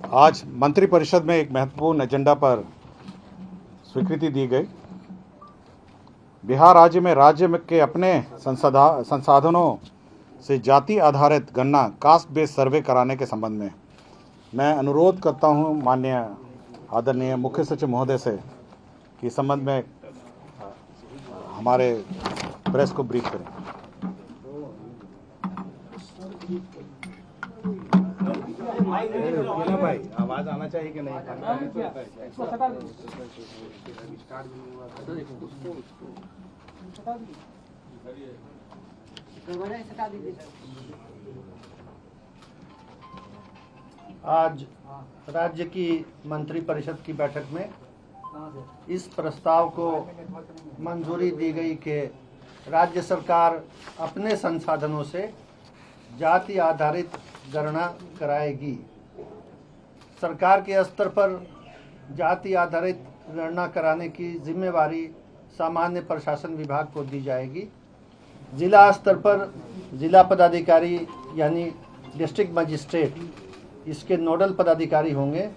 आज मंत्रिपरिषद में एक महत्वपूर्ण एजेंडा पर स्वीकृति दी गई। बिहार राज्य के अपने संसाधनों से जाति आधारित गणना कास्ट बेस्ड सर्वे कराने के संबंध में मैं अनुरोध करता हूं माननीय आदरणीय मुख्य सचिव महोदय से कि इस संबंध में हमारे प्रेस को ब्रीफ करें। भाई आवाज आना चाहिए कि नहीं? आज राज्य की मंत्रिपरिषद की बैठक में इस प्रस्ताव को मंजूरी दी गई कि राज्य सरकार अपने संसाधनों से जाति आधारित गणना कराएगी। सरकार के स्तर पर जाति आधारित गणना कराने की जिम्मेवारी सामान्य प्रशासन विभाग को दी जाएगी। जिला स्तर पर जिला पदाधिकारी यानी डिस्ट्रिक्ट मजिस्ट्रेट इसके नोडल पदाधिकारी होंगे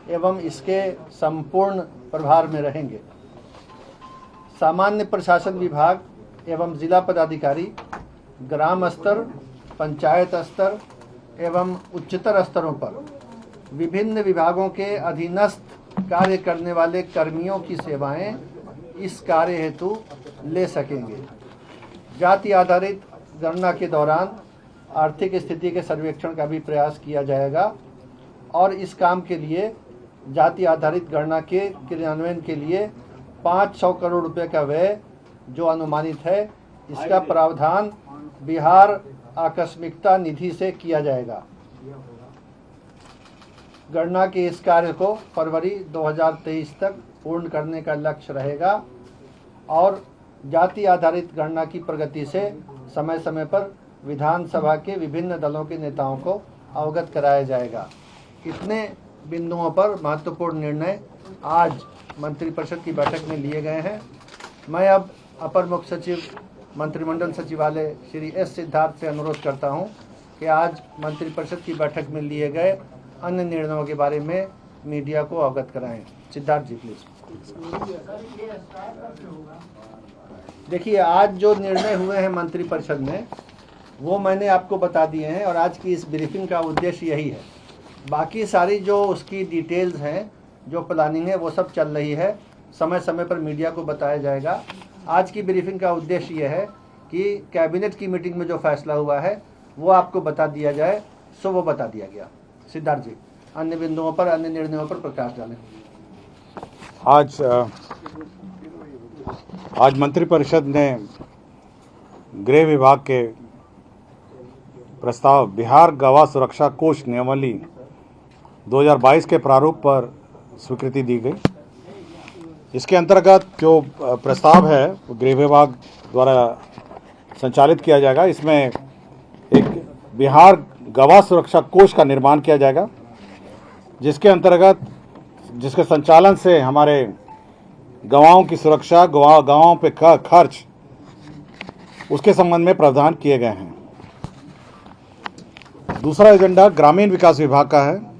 एवं इसके संपूर्ण प्रभार में रहेंगे। सामान्य प्रशासन विभाग एवं जिला पदाधिकारी ग्राम स्तर, पंचायत स्तर एवं उच्चतर स्तरों पर विभिन्न विभागों के अधीनस्थ कार्य करने वाले कर्मियों की सेवाएं इस कार्य हेतु ले सकेंगे। जाति आधारित गणना के दौरान आर्थिक स्थिति के सर्वेक्षण का भी प्रयास किया जाएगा और इस काम के लिए जाति आधारित गणना के क्रियान्वयन के लिए 500 करोड़ रुपए का व्यय जो अनुमानित है, इसका प्रावधान बिहार आकस्मिकता निधि से किया जाएगा। गणना के इस कार्य को फरवरी 2023 तक पूर्ण करने का लक्ष्य रहेगा और जाति आधारित गणना की प्रगति से समय समय पर विधानसभा के विभिन्न दलों के नेताओं को अवगत कराया जाएगा। इतने बिंदुओं पर महत्वपूर्ण निर्णय आज मंत्रिपरिषद की बैठक में लिए गए हैं। मैं अब अपर मुख्य सचिव मंत्रिमंडल सचिवालय श्री एस सिद्धार्थ से अनुरोध करता हूं कि आज मंत्रिपरिषद की बैठक में लिए गए अन्य निर्णयों के बारे में मीडिया को अवगत कराएं। सिद्धार्थ जी प्लीज। देखिए, आज जो निर्णय हुए हैं मंत्रिपरिषद में वो मैंने आपको बता दिए हैं और आज की इस ब्रीफिंग का उद्देश्य यही है। बाकी सारी जो उसकी डिटेल्स हैं, जो प्लानिंग है, वो सब चल रही है, समय समय पर मीडिया को बताया जाएगा। आज की ब्रीफिंग का उद्देश्य यह है कि कैबिनेट की मीटिंग में जो फैसला हुआ है वो आपको बता दिया जाए, सो वो बता दिया गया। सिद्धार्थ जी, अन्य बिंदुओं पर, अन्य निर्णयों पर प्रकाश डालें। आज मंत्रिपरिषद ने गृह विभाग के प्रस्ताव बिहार गवाह सुरक्षा कोष नियमावली 2022 के प्रारूप पर स्वीकृति दी गई। इसके अंतर्गत जो प्रस्ताव है वो गृह विभाग द्वारा संचालित किया जाएगा। इसमें एक बिहार गवाह सुरक्षा कोष का निर्माण किया जाएगा, जिसके अंतर्गत जिसके संचालन से हमारे गवाहों की सुरक्षा, गवाहों पे खर्च, उसके संबंध में प्रावधान किए गए हैं। दूसरा एजेंडा ग्रामीण विकास विभाग का है।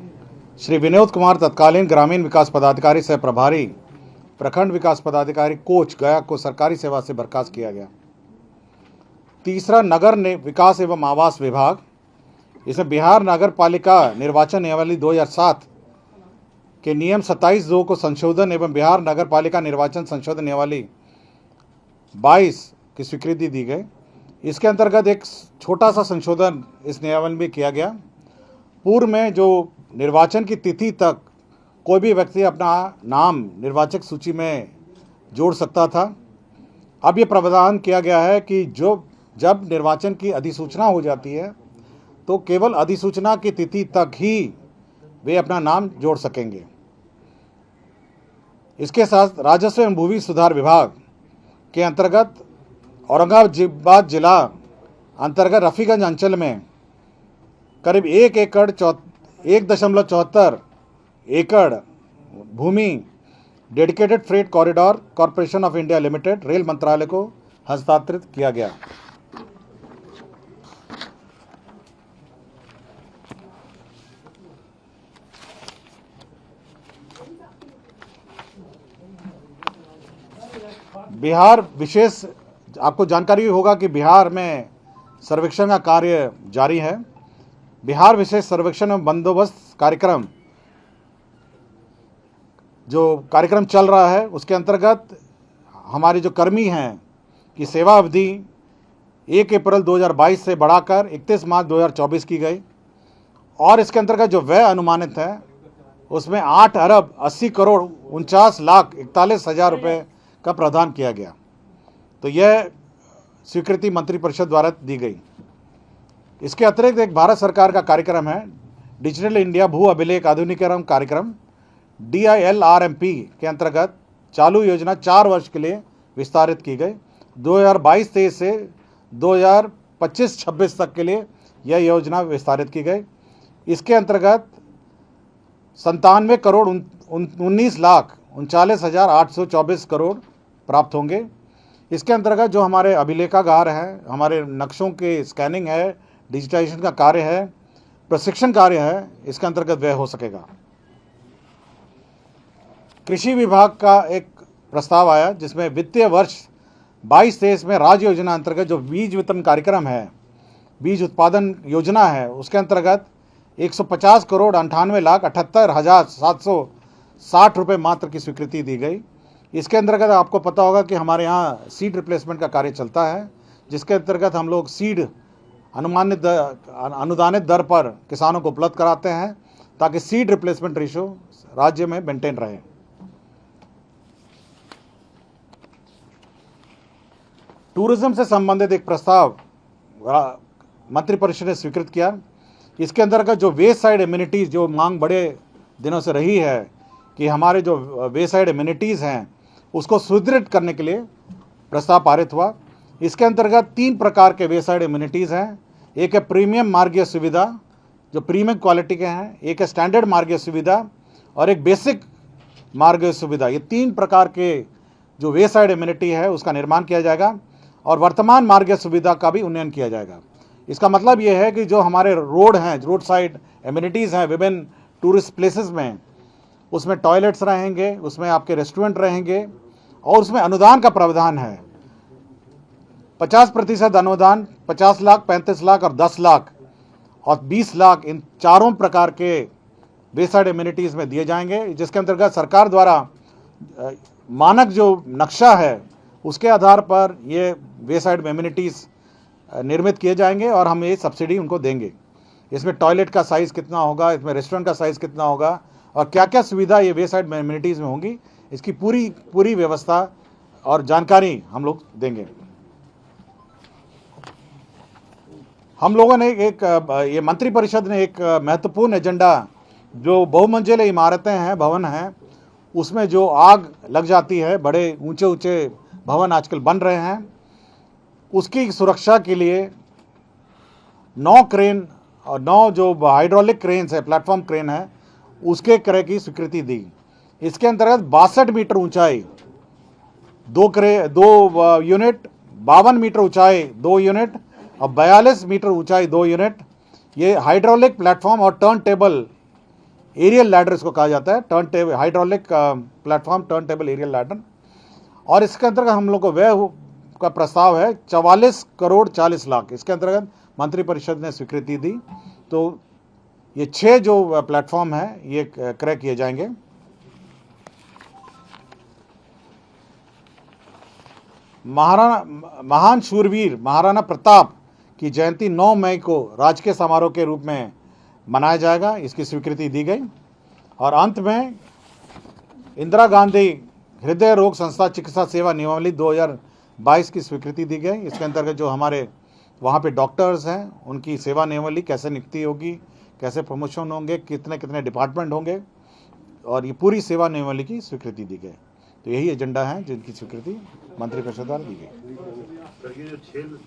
श्री विनोद कुमार तत्कालीन ग्रामीण विकास पदाधिकारी से प्रभारी प्रखंड विकास पदाधिकारी कोच गया को सरकारी सेवा से बर्खास्त किया गया। तीसरा नगर विकास एवं आवास विभाग, इसमें बिहार नगर पालिका निर्वाचन नियमावली 2007 के नियम 27(2) को संशोधन एवं बिहार नगर पालिका निर्वाचन संशोधन नियमावली 22 की स्वीकृति दी गई। इसके अंतर्गत एक छोटा सा संशोधन इस नियमावली में किया गया। पूर्व में जो निर्वाचन की तिथि तक कोई भी व्यक्ति अपना नाम निर्वाचक सूची में जोड़ सकता था, अब ये प्रावधान किया गया है कि जब निर्वाचन की अधिसूचना हो जाती है तो केवल अधिसूचना की तिथि तक ही वे अपना नाम जोड़ सकेंगे। इसके साथ राजस्व एवं भूमि सुधार विभाग के अंतर्गत औरंगाबाद जिला अंतर्गत रफीगंज अंचल में करीब 1.74 एकड़ भूमि dedicated freight corridor corporation of India limited rail मंत्रालय को हस्तांतरित किया गया। बिहार विशेष, आपको जानकारी होगा कि बिहार में सर्वेक्षण का कार्य जारी है। बिहार विशेष सर्वेक्षण एवं बंदोबस्त कार्यक्रम जो कार्यक्रम चल रहा है, उसके अंतर्गत हमारे जो कर्मी हैं की सेवा अवधि 1 अप्रैल 2022 से बढ़ाकर 31 मार्च 2024 की गई और इसके अंतर्गत जो व्यय अनुमानित है उसमें 8 अरब 80 करोड़ 49 लाख 41 हज़ार रुपये का प्रावधान किया गया। तो यह स्वीकृति मंत्रिपरिषद द्वारा दी गई। इसके अतिरिक्त एक भारत सरकार का कार्यक्रम है डिजिटल इंडिया भू अभिलेख आधुनिकीकरण कार्यक्रम DILRMP के अंतर्गत चालू योजना 4 वर्ष के लिए विस्तारित की गई। 2022-23 से 2025-26 तक के लिए यह योजना विस्तारित की गई। इसके अंतर्गत 97 करोड़ 19 लाख 39,824 करोड़ प्राप्त होंगे। इसके अंतर्गत जो हमारे अभिलेखागार हैं, हमारे नक्शों के स्कैनिंग है, डिजिटाइजेशन का कार्य है, प्रशिक्षण कार्य है, इसके अंतर्गत व्यय हो सकेगा। कृषि विभाग का एक प्रस्ताव आया जिसमें वित्तीय वर्ष 22-23 में राज्य योजना अंतर्गत जो बीज वितरण कार्यक्रम है, बीज उत्पादन योजना है, उसके अंतर्गत 150 करोड़ 98 लाख 78,760 रुपये मात्र की स्वीकृति दी गई। इसके अंतर्गत आपको पता होगा कि हमारे यहाँ सीड रिप्लेसमेंट का कार्य चलता है, जिसके अंतर्गत हम लोग सीड अनुदानित दर पर किसानों को उपलब्ध कराते हैं ताकि सीड रिप्लेसमेंट रेशियो राज्य में मेंटेन रहे। टूरिज्म से संबंधित एक प्रस्ताव मंत्रिपरिषद ने स्वीकृत किया। इसके अंतर्गत जो वे साइड एम्यूनिटीज़, जो मांग बड़े दिनों से रही है कि हमारे जो वे साइड एम्यूनिटीज़ हैं उसको सुदृढ़ करने के लिए प्रस्ताव पारित हुआ। इसके अंतर्गत 3 प्रकार के वे साइड एम्यूनिटीज़ हैं। एक है प्रीमियम मार्गीय सुविधा जो प्रीमियम क्वालिटी के हैं, एक है स्टैंडर्ड मार्गीय सुविधा और एक बेसिक मार्गीय सुविधा। ये 3 प्रकार के जो वे साइड एम्यूनिटी है उसका निर्माण किया जाएगा और वर्तमान मार्गीय सुविधा का भी उन्नयन किया जाएगा। इसका मतलब ये है कि जो हमारे रोड हैं, रोड साइड एम्यूनिटीज़ हैं विभिन्न टूरिस्ट प्लेसेस में, उसमें टॉयलेट्स रहेंगे, उसमें आपके रेस्टोरेंट रहेंगे और उसमें अनुदान का प्रावधान है। 50% अनुदान 50 लाख, 35 लाख और 10 लाख और 20 लाख, इन चारों प्रकार के वे साइड एम्यूनिटीज़ में दिए जाएंगे, जिसके अंतर्गत सरकार द्वारा मानक जो नक्शा है उसके आधार पर ये वे साइड एम्यूनिटीज़ निर्मित किए जाएंगे और हम ये सब्सिडी उनको देंगे। इसमें टॉयलेट का साइज़ कितना होगा, इसमें रेस्टोरेंट का साइज़ कितना होगा और क्या क्या सुविधा ये वे साइड एम्यूनिटीज़ में होंगी, इसकी पूरी व्यवस्था और जानकारी हम लोग देंगे। हम लोगों ने ये मंत्रिपरिषद ने एक महत्वपूर्ण एजेंडा, जो बहुमंजिले इमारतें हैं, भवन हैं, उसमें जो आग लग जाती है, बड़े ऊंचे ऊंचे भवन आजकल बन रहे हैं, उसकी सुरक्षा के लिए 9 क्रेन और 9 जो हाइड्रोलिक क्रेन्स है, प्लेटफॉर्म क्रेन है, उसके क्रय की स्वीकृति दी। इसके अंतर्गत 62 मीटर ऊंचाई 2 यूनिट, 52 मीटर ऊंचाई 2 यूनिट और 42 मीटर ऊंचाई 2 यूनिट, ये हाइड्रोलिक प्लेटफॉर्म और टर्न टेबल एरियल लैडर इसको कहा जाता है, turn table hydraulic platform, turn table aerial ladder. और इसके अंतर्गत हम लोग को व्यय का प्रस्ताव है 44 करोड़ 40 लाख। इसके अंतर्गत मंत्रिपरिषद ने स्वीकृति दी। तो ये 6 जो प्लेटफॉर्म है ये क्रय किए जाएंगे। महान शूरवीर महाराणा प्रताप की जयंती 9 मई को राजकीय समारोह के रूप में मनाया जाएगा, इसकी स्वीकृति दी गई। और अंत में इंदिरा गांधी हृदय रोग संस्था चिकित्सा सेवा नियमावली 2022 की स्वीकृति दी गई। इसके अंतर्गत जो हमारे वहाँ पे डॉक्टर्स हैं उनकी सेवा नियमावली कैसे नियुक्ति होगी, कैसे प्रमोशन होंगे, कितने कितने डिपार्टमेंट होंगे, और ये पूरी सेवा नियमावली की स्वीकृति दी गई। तो यही एजेंडा है जिनकी स्वीकृति मंत्रिपरिषद द्वारा दी गई।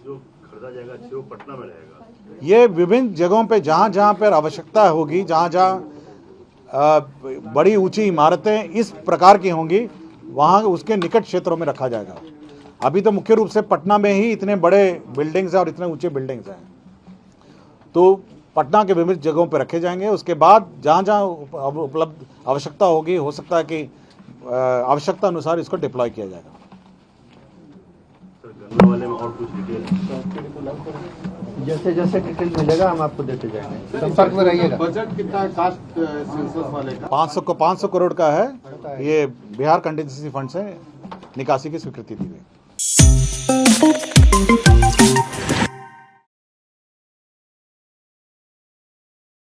जो खरीदा जाएगा वो पटना में रहेगा। ये विभिन्न जगहों पे जहाँ पर आवश्यकता होगी, जहाँ बड़ी ऊंची इमारतें इस प्रकार की होंगी, वहाँ उसके निकट क्षेत्रों में रखा जाएगा। अभी तो मुख्य रूप से पटना में ही इतने बड़े बिल्डिंग्स हैं और इतने ऊंचे बिल्डिंग्स हैं, तो पटना के विभिन्न जगहों पर रखे जाएंगे। उसके बाद जहाँ जहाँ उपलब्ध आवश्यकता होगी, हो सकता है कि आवश्यकता अनुसार इसको डिप्लॉय किया जाएगा। सर गन्ना वाले में और कुछ डिटेल जैसे जैसे डिटेल मिलेगा हम आपको देते जाएंगे, संपर्क में रहिएगा। बजट कितना है कास्ट सेंसस वाले का? 500 करोड़ का है। ये बिहार कंटिजेंसी फंड से निकासी की स्वीकृति दी गई।